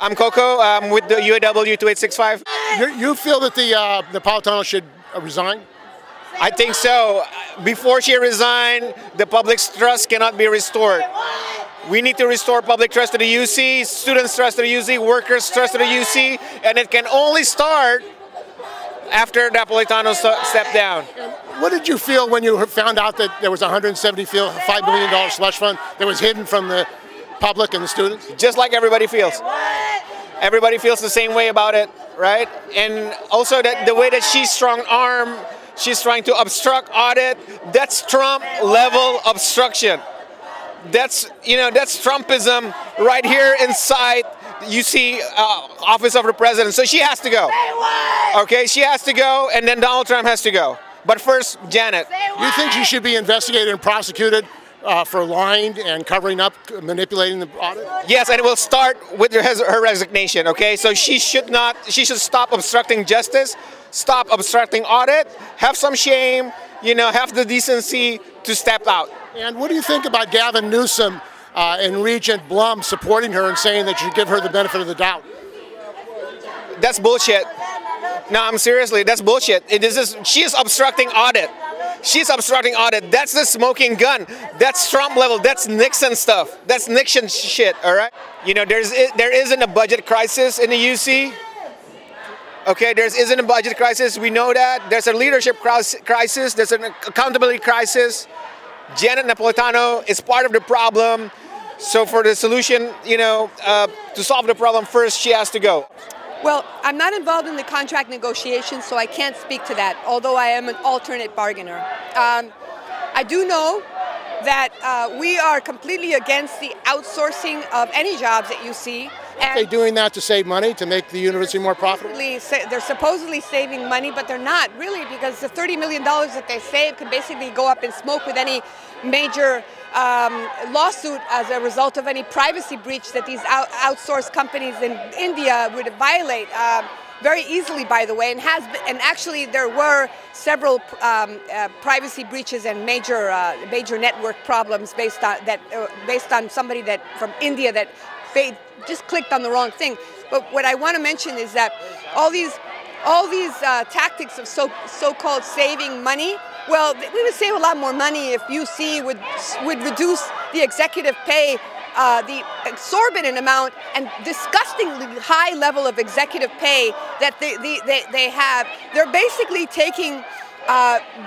I'm Coco. I'm with the UAW 2865. You feel that the Napolitano should resign? I think so. Before she resigned, the public's trust cannot be restored. We need to restore public trust to the UC, students' trust to the UC, workers' trust to the UC, and it can only start after Napolitano stepped down. What did you feel when you found out that there was a $175 million slush fund that was hidden from the public and the students? Just like everybody feels. Everybody feels the same way about it, right? And also that the way that she's strong-armed, she's trying to obstruct audit, that's Trump-level obstruction. That's Trumpism right here inside UC Office of the President. So she has to go. Okay, she has to go, and then Donald Trump has to go. But first, Janet. You think she should be investigated and prosecuted for lying and covering up, manipulating the audit? Yes, and it will start with her resignation, okay? So she should stop obstructing justice, stop obstructing audit, have some shame, have the decency to step out. And what do you think about Gavin Newsom and Regent Blum supporting her and saying that you should give her the benefit of the doubt? That's bullshit. No, I'm seriously, that's bullshit. She is obstructing audit. She's obstructing audit. That's the smoking gun. That's Trump level. That's Nixon stuff. That's Nixon shit, all right? There isn't a budget crisis in the UC. Okay, there isn't a budget crisis. We know that. There's a leadership crisis. There's an accountability crisis. Janet Napalitano is part of the problem. So for the solution, to solve the problem first, she has to go. Well, I'm not involved in the contract negotiations, so I can't speak to that, although I am an alternate bargainer. I do know that we are completely against the outsourcing of any jobs at UC. Are they doing that to save money, to make the university more profitable? They're supposedly saving money, but they're not really, because the $30 million that they save could basically go up in smoke with any major lawsuit as a result of any privacy breach that these outsourced companies in India would violate very easily, by the way, and actually there were several privacy breaches and major network problems based on somebody from India that just clicked on the wrong thing. But what I want to mention is that all these tactics of so-called saving money, well, we would save a lot more money if UC would reduce the executive pay, the exorbitant amount and disgustingly high level of executive pay that they have. They're basically taking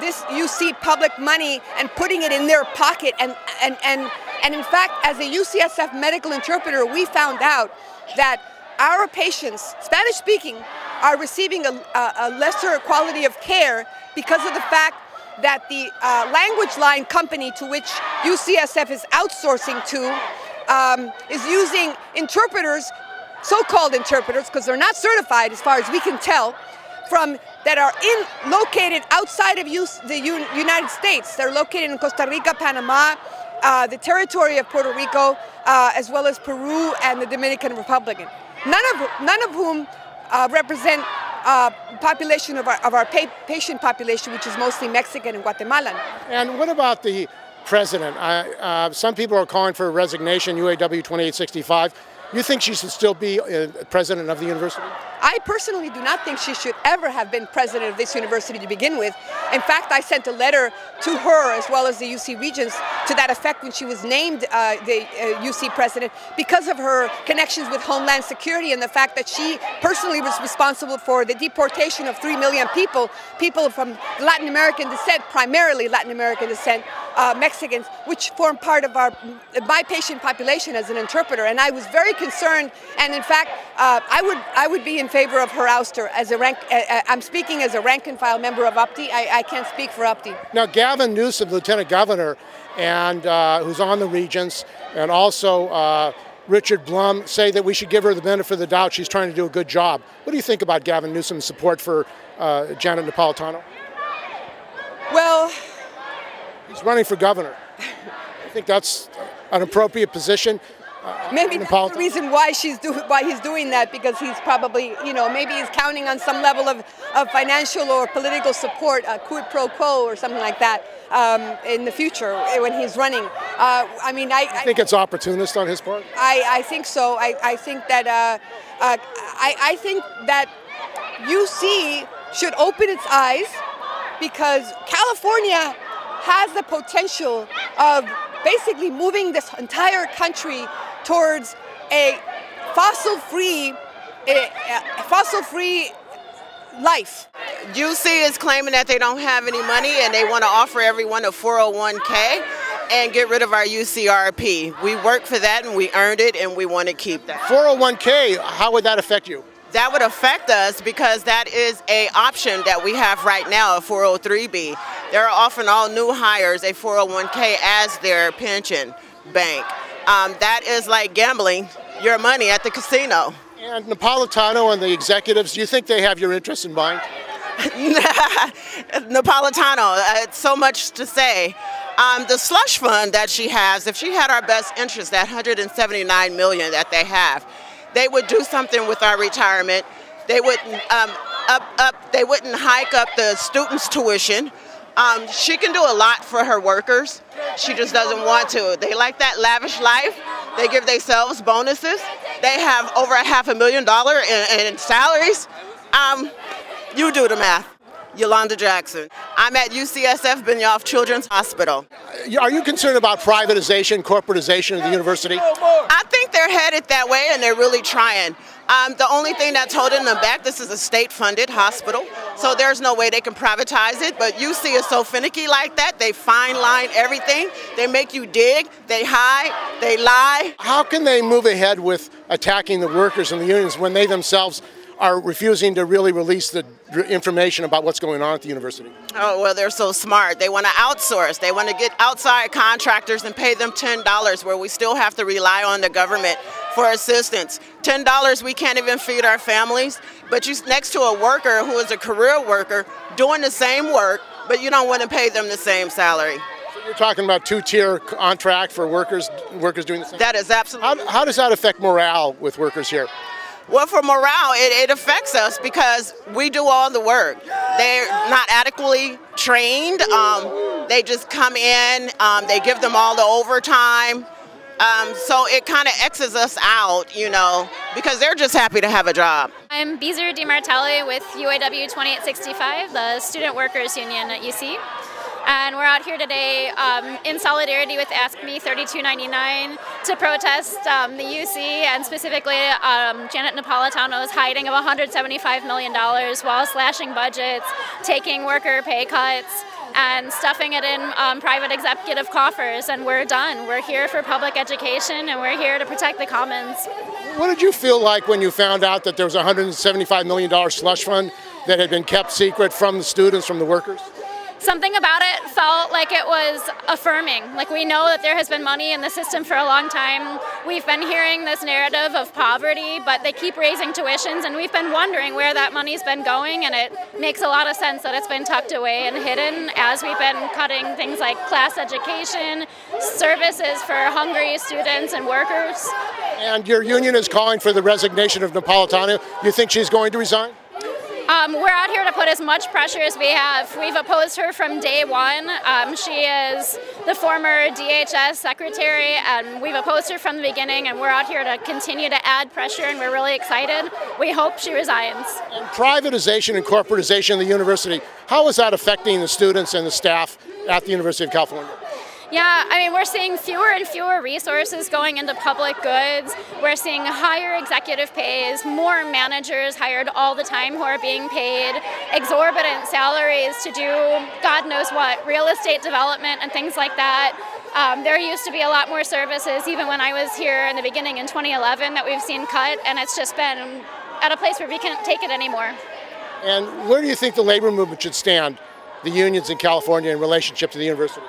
this UC public money and putting it in their pocket, and in fact, as a UCSF medical interpreter, we found out that our patients, Spanish speaking, are receiving a lesser quality of care because of the fact that the language line company to which UCSF is outsourcing to is using interpreters, so-called interpreters, because they're not certified as far as we can tell, that are located outside of the United States. They're located in Costa Rica, Panama, the territory of Puerto Rico, as well as Peru and the Dominican Republic. None of whom represent population of our patient population, which is mostly Mexican and Guatemalan. And what about the president? Some people are calling for a resignation, UAW 2865. You think she should still be president of the university? I personally do not think she should ever have been president of this university to begin with. In fact, I sent a letter to her as well as the UC Regents to that effect when she was named the UC president, because of her connections with Homeland Security and the fact that she personally was responsible for the deportation of 3 million people from Latin American descent, primarily Latin American descent, Mexicans, which form part of my patient population as an interpreter. And I was very concerned, and in fact, I would be in favor of her ouster as I'm speaking as a rank and file member of UPTE. I can't speak for UPTE. Now, Gavin Newsom, Lieutenant Governor, and who's on the Regents, and also Richard Blum say that we should give her the benefit of the doubt. She's trying to do a good job. What do you think about Gavin Newsom's support for Janet Napalitano? Well, he's running for governor. I think that's an appropriate position. Maybe that's the reason why he's doing that, because he's probably, maybe he's counting on some level of financial or political support, a quid pro quo or something like that in the future when he's running. I think it's opportunist on his part? I think so. I think that I think that UC should open its eyes, because California has the potential of basically moving this entire country towards a fossil-free life. UC is claiming that they don't have any money and they want to offer everyone a 401k and get rid of our UCRP. We worked for that and we earned it and we want to keep that. 401k, how would that affect you? That would affect us because that is an option that we have right now, a 403b. They're offering all new hires a 401k as their pension bank. That is like gambling your money at the casino. And Napolitano and the executives, do you think they have your interests in mind? Napolitano, it's so much to say. The slush fund that she has, if she had our best interest, that $179 million that they have, they would do something with our retirement. They wouldn't they wouldn't hike up the students' tuition. She can do a lot for her workers. She just doesn't want to. They like that lavish life. They give themselves bonuses. They have over $500,000 in salaries. You do the math. Yolanda Jackson. I'm at UCSF Benioff Children's Hospital. Are you concerned about privatization, corporatization of the university? I think they're headed that way and they're really trying. The only thing that's holding them back, this is a state-funded hospital, so there's no way they can privatize it, but UC is so finicky like that. They fine line everything. They make you dig, they hide, they lie. How can they move ahead with attacking the workers and the unions when they themselves are refusing to really release the information about what's going on at the university? Oh, well, they're so smart. They want to outsource. They want to get outside contractors and pay them $10 where we still have to rely on the government for assistance. $10, we can't even feed our families, but you next to a worker who is a career worker doing the same work, but you don't want to pay them the same salary. So you're talking about two-tier contract for workers doing the same? That is absolutely. How does that affect morale with workers here? Well, for morale, it affects us because we do all the work. They're not adequately trained. They just come in, they give them all the overtime. So it kind of X's us out, because they're just happy to have a job. I'm Beezer DiMartelli with UAW 2865, the Student Workers Union at UC. And we're out here today in solidarity with AFSCME 3299 to protest the UC and specifically Janet Napalitano's hiding of $175 million while slashing budgets, taking worker pay cuts, and stuffing it in private executive coffers. And we're done. We're here for public education and we're here to protect the commons. What did you feel like when you found out that there was a $175 million slush fund that had been kept secret from the students, from the workers? Something about it felt like it was affirming. Like, we know that there has been money in the system for a long time. We've been hearing this narrative of poverty, but they keep raising tuitions, and we've been wondering where that money's been going, and it makes a lot of sense that it's been tucked away and hidden as we've been cutting things like class education, services for hungry students and workers. And your union is calling for the resignation of Napolitano. You think she's going to resign? We're out here to put as much pressure as we have. We've opposed her from day one. She is the former DHS secretary, and we've opposed her from the beginning, and we're out here to continue to add pressure, and we're really excited. We hope she resigns. And privatization and corporatization of the university, how is that affecting the students and the staff at the University of California? Yeah, I mean, we're seeing fewer and fewer resources going into public goods. We're seeing higher executive pays, more managers hired all the time who are being paid exorbitant salaries to do God knows what, real estate development and things like that. There used to be a lot more services, even when I was here in the beginning in 2011, that we've seen cut, and it's just been at a place where we can't take it anymore. And where do you think the labor movement should stand, the unions in California, in relationship to the university?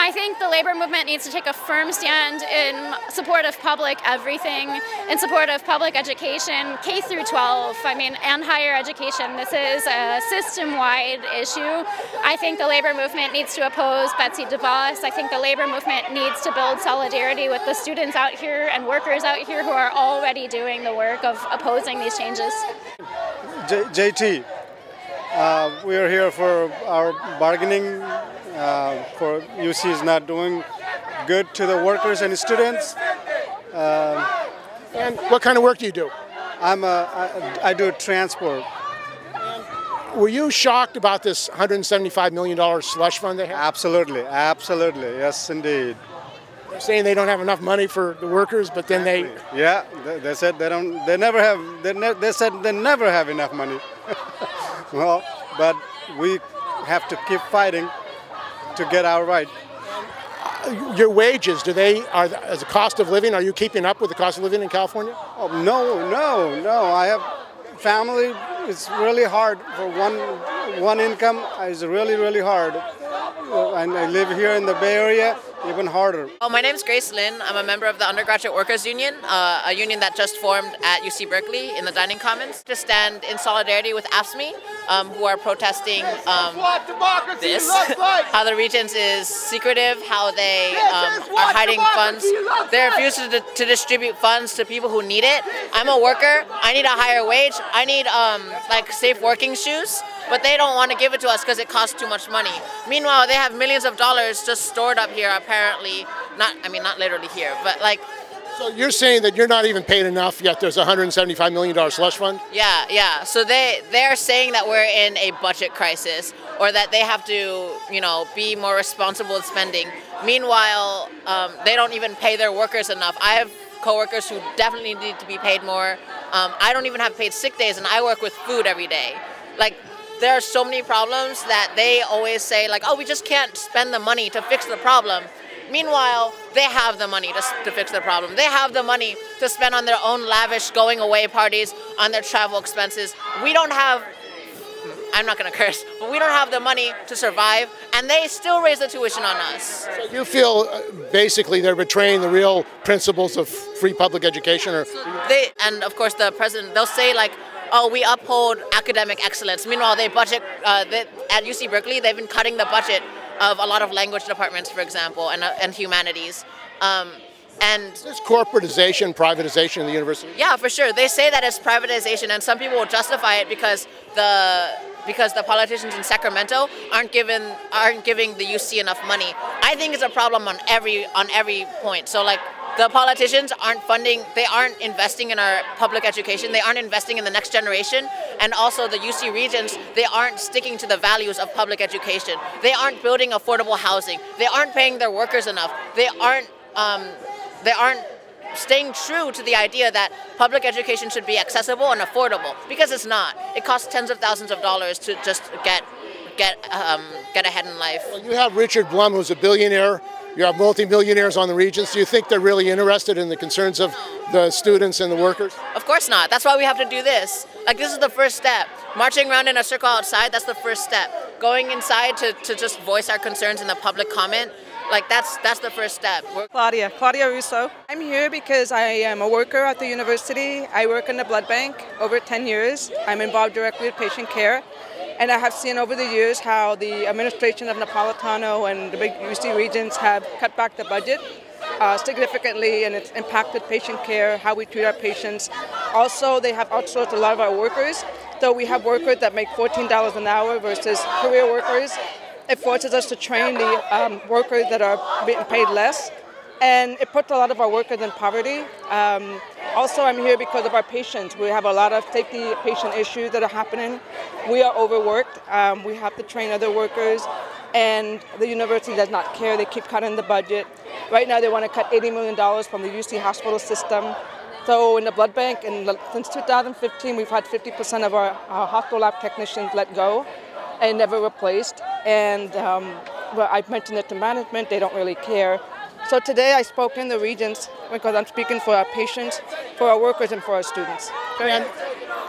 I think the labor movement needs to take a firm stand in support of public everything, in support of public education, K through 12, and higher education. This is a system-wide issue. I think the labor movement needs to oppose Betsy DeVos. I think the labor movement needs to build solidarity with the students out here and workers out here who are already doing the work of opposing these changes. JT, we are here for our bargaining for UC is not doing good to the workers and students. And what kind of work do you do? I do transport. Were you shocked about this $175 million slush fund they have? Absolutely, absolutely, yes indeed. They're saying they don't have enough money for the workers, but then they... Yeah, they said they don't. They never have. They said they never have enough money. Well, but we have to keep fighting to get our right. Your wages, as a cost of living, are you keeping up with the cost of living in California? Oh, no. I have family. It's really hard for one income. It's really hard. And I live here in the Bay Area, even harder. Oh, my name is Grace Lynn. I'm a member of the Undergraduate Workers Union, a union that just formed at UC Berkeley in the Dining Commons to stand in solidarity with AFSCME, who are protesting this, how the Regents is secretive, how they are hiding funds. They refuse to distribute funds to people who need it. I'm a worker. I need a higher wage. I need like safe working shoes. But they don't want to give it to us because it costs too much money. Meanwhile, they have millions of dollars just stored up here, apparently. Not literally here, but like. So you're saying that you're not even paid enough, yet there's a $175 million slush fund? Yeah. So they're saying that we're in a budget crisis, or that they have to, be more responsible with spending. Meanwhile, they don't even pay their workers enough. I have coworkers who definitely need to be paid more. I don't even have paid sick days, and I work with food every day. Like. There are so many problems that they always say, like, oh, we just can't spend the money to fix the problem. Meanwhile, they have the money to fix the problem. They have the money to spend on their own lavish going away parties, on their travel expenses. We don't have, I'm not going to curse, but we don't have the money to survive, and they still raise the tuition on us. So you feel basically they're betraying the real principles of free public education? And of course the president, they'll say like, oh, we uphold academic excellence. Meanwhile, they budget, at UC Berkeley, they've been cutting the budget of a lot of language departments, for example, and humanities. And is corporatization, privatization in the university? Yeah, for sure. They say that it's privatization, and some people will justify it because the politicians in Sacramento aren't giving the UC enough money. I think it's a problem on every point. So like, the politicians aren't investing in our public education, they aren't investing in the next generation, and also the UC Regents, they aren't sticking to the values of public education. They aren't building affordable housing, they aren't paying their workers enough, they aren't staying true to the idea that public education should be accessible and affordable, because it's not. It costs tens of thousands of dollars to just get ahead in life. Well, you have Richard Blum, who's a billionaire. You have multi-millionaires on the Regents. Do you think they're really interested in the concerns of the students and the workers? Of course not. That's why we have to do this. Like, this is the first step. Marching around in a circle outside, that's the first step. Going inside to just voice our concerns in the public comment, like that's the first step. Claudia Russo. I'm here because I am a worker at the university. I work in the blood bank over 10 years. I'm involved directly with patient care. And I have seen over the years how the administration of Napolitano and the big UC Regents have cut back the budget significantly, and it's impacted patient care, how we treat our patients. Also, they have outsourced a lot of our workers. So we have workers that make $14 an hour versus career workers. It forces us to train the workers that are being paid less. And it puts a lot of our workers in poverty. Also, I'm here because of our patients. We have a lot of safety patient issues that are happening. We are overworked. We have to train other workers, and the university does not care. They keep cutting the budget. Right now, they want to cut $80 million from the UC hospital system. So in the blood bank, since 2015, we've had 50% of our hospital lab technicians let go and never replaced. And well, I've mentioned it to management. They don't really care. So today I spoke in the Regents because I'm speaking for our patients, for our workers, and for our students. And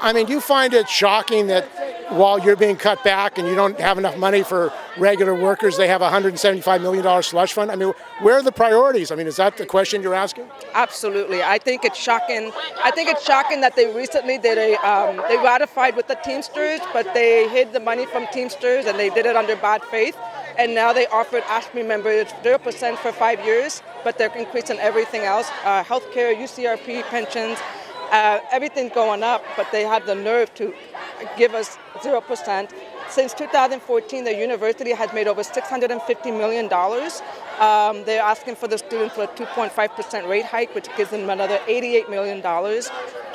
I mean, do you find it shocking that while you're being cut back and you don't have enough money for regular workers. They have a $175 million slush fund. I mean, where are the priorities? I mean, is that the question you're asking? Absolutely. I think it's shocking. I think it's shocking that they recently did they ratified with the Teamsters, but they hid the money from Teamsters and they did it under bad faith. And now they offered AFSCME members 0% for 5 years, but they're increasing everything else, healthcare, UCRP, pensions, everything's going up, but they had the nerve to give us 0%. Since 2014, the university has made over $650 million. They're asking for the students for a 2.5% rate hike, which gives them another $88 million.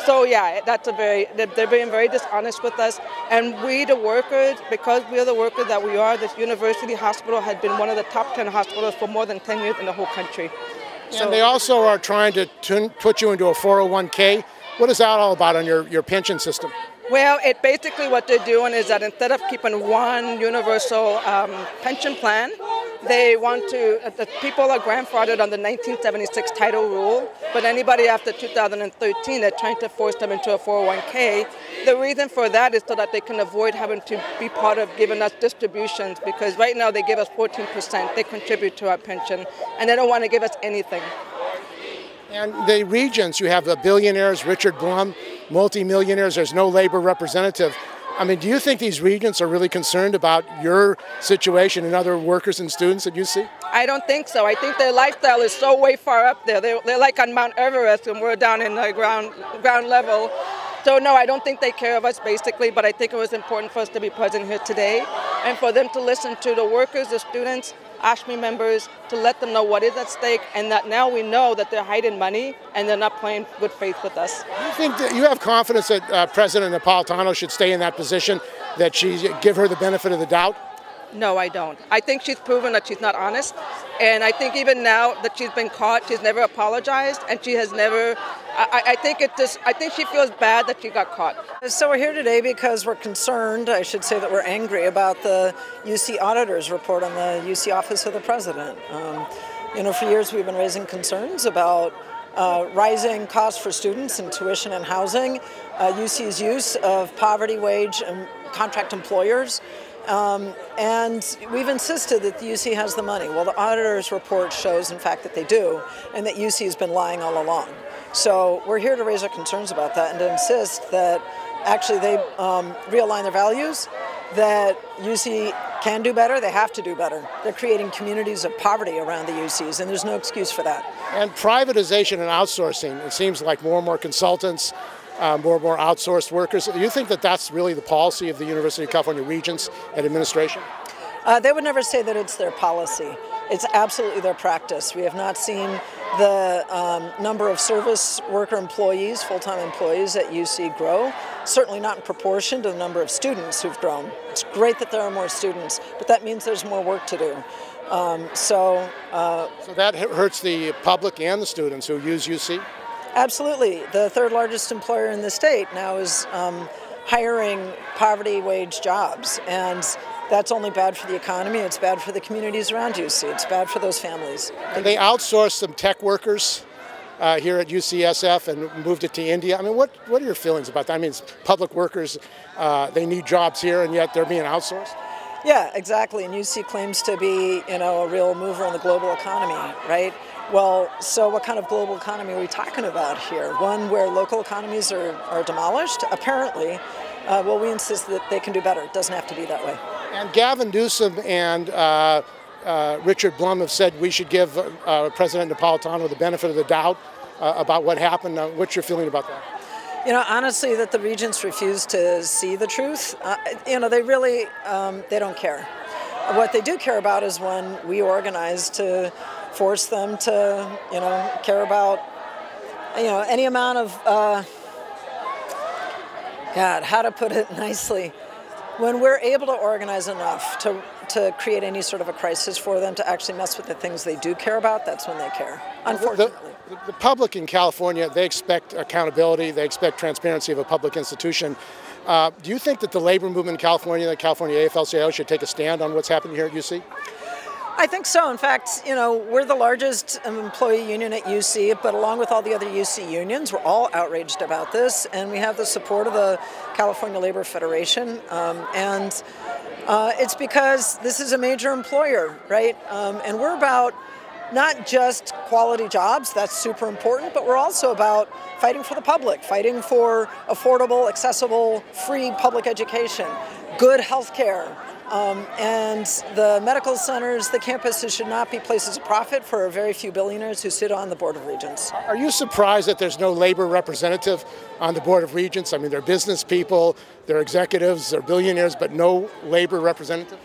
So yeah, they're being very dishonest with us. And we, the workers, because we are the workers that we are, this university hospital has been one of the top 10 hospitals for more than 10 years in the whole country. And they also are trying to put you into a 401k. What is that all about on your pension system? Well, basically what they're doing is that instead of keeping one universal pension plan, they want to, the people are grandfathered on the 1976 title rule, but anybody after 2013, they're trying to force them into a 401k. The reason for that is so that they can avoid having to be part of giving us distributions, because right now they give us 14%, they contribute to our pension, and they don't want to give us anything. And the regents, you have the billionaires, Richard Blum, multimillionaires, there's no labor representative. I mean, do you think these regents are really concerned about your situation and other workers and students at UC? I don't think so. I think their lifestyle is so way far up there. They're like on Mount Everest and we're down in the ground level. So no, I don't think they care of us basically, but I think it was important for us to be present here today and for them to listen to the workers, the students, AFSCME members, to let them know what is at stake, and that now we know that they're hiding money and they're not playing good faith with us. Do you think that you have confidence that President Napolitano should stay in that position, that she give her the benefit of the doubt? No, I don't. I think she's proven that she's not honest, and I think even now that she's been caught, she's never apologized, and she has never. I think she feels bad that she got caught. So we're here today because we're concerned, I should say that we're angry about the UC Auditor's report on the UC Office of the President. You know, for years we've been raising concerns about rising costs for students in tuition and housing, UC's use of poverty wage and contract employers, and we've insisted that the UC has the money. Well, the auditor's report shows, in fact, that they do, and that UC has been lying all along. So we're here to raise our concerns about that and to insist that actually they realign their values, that UC can do better, they have to do better. They're creating communities of poverty around the UCs, and there's no excuse for that. And privatization and outsourcing, it seems like more and more consultants, more and more outsourced workers. Do you think that that's really the policy of the University of California Regents and administration? They would never say that it's their policy. It's absolutely their practice. We have not seen the number of service worker employees, full-time employees at UC grow, certainly not in proportion to the number of students who've grown. It's great that there are more students, but that means there's more work to do. So that hurts the public and the students who use UC? Absolutely. The third largest employer in the state now is hiring poverty wage jobs, and that's only bad for the economy. It's bad for the communities around UC. It's bad for those families. And they outsourced some tech workers here at UCSF and moved it to India. I mean, what are your feelings about that? I mean, it's public workers, they need jobs here, and yet they're being outsourced? Yeah, exactly. And UC claims to be, you know, a real mover in the global economy, right? Well, so what kind of global economy are we talking about here? One where local economies are demolished? Apparently. Well, we insist that they can do better. It doesn't have to be that way. And Gavin Newsom and Richard Blum have said we should give President Napolitano the benefit of the doubt about what happened. What's your feeling about that? You know, honestly, that the regents refuse to see the truth. You know, they really, they don't care. What they do care about is when we organize to force them to, you know, care about, you know, any amount of, God, how to put it nicely. When we're able to organize enough to create any sort of a crisis for them to actually mess with the things they do care about, that's when they care, unfortunately. The public in California, they expect accountability, they expect transparency of a public institution. Do you think that the labor movement in California, the California AFL-CIO, should take a stand on what's happening here at UC? I think so. In fact, you know, we're the largest employee union at UC, but along with all the other UC unions, we're all outraged about this, and we have the support of the California Labor Federation. And It's because this is a major employer, right? And we're about not just quality jobs, that's super important, but we're also about fighting for the public, fighting for affordable, accessible, free public education, good health care. And the medical centers, the campuses should not be places of profit for a very few billionaires who sit on the Board of Regents. Are you surprised that there's no labor representative on the Board of Regents? I mean, they're business people, they're executives, they're billionaires, but no labor representative?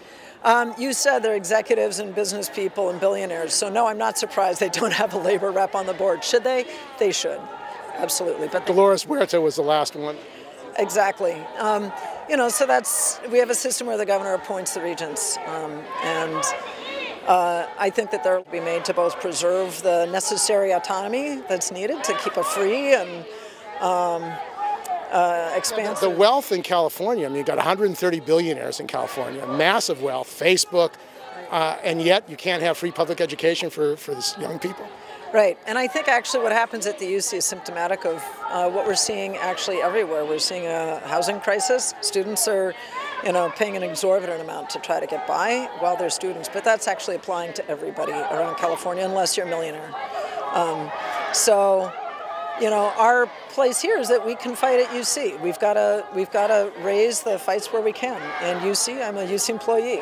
You said they're executives and business people and billionaires, so no, I'm not surprised they don't have a labor rep on the board. Should they? They should, absolutely. But Dolores Huerta was the last one. Exactly. You know, so we have a system where the governor appoints the regents, and I think that there will be made to both preserve the necessary autonomy that's needed to keep a free and expansive. The wealth in California, I mean, you've got 130 billionaires in California, massive wealth, Facebook, and yet you can't have free public education for these young people. Right, and I think actually what happens at the UC is symptomatic of what we're seeing actually everywhere. We're seeing a housing crisis. Students are, you know, paying an exorbitant amount to try to get by while they're students, but that's actually applying to everybody around California unless you're a millionaire. So, you know, our place here is that we can fight at UC. We've got to raise the fights where we can. And UC, I'm a UC employee.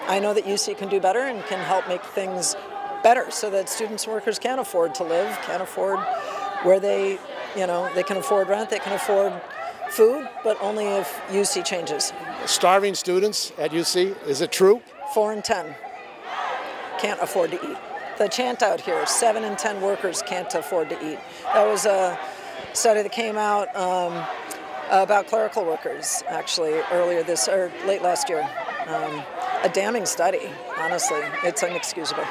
I know that UC can do better and can help make things better so that students and workers can afford to live, can afford where they, you know, they can afford rent, they can afford food, but only if UC changes. Starving students at UC, is it true? 4 in 10 can't afford to eat. The chant out here, 7 in 10 workers can't afford to eat. That was a study that came out about clerical workers, actually, late last year. A damning study, honestly. It's inexcusable.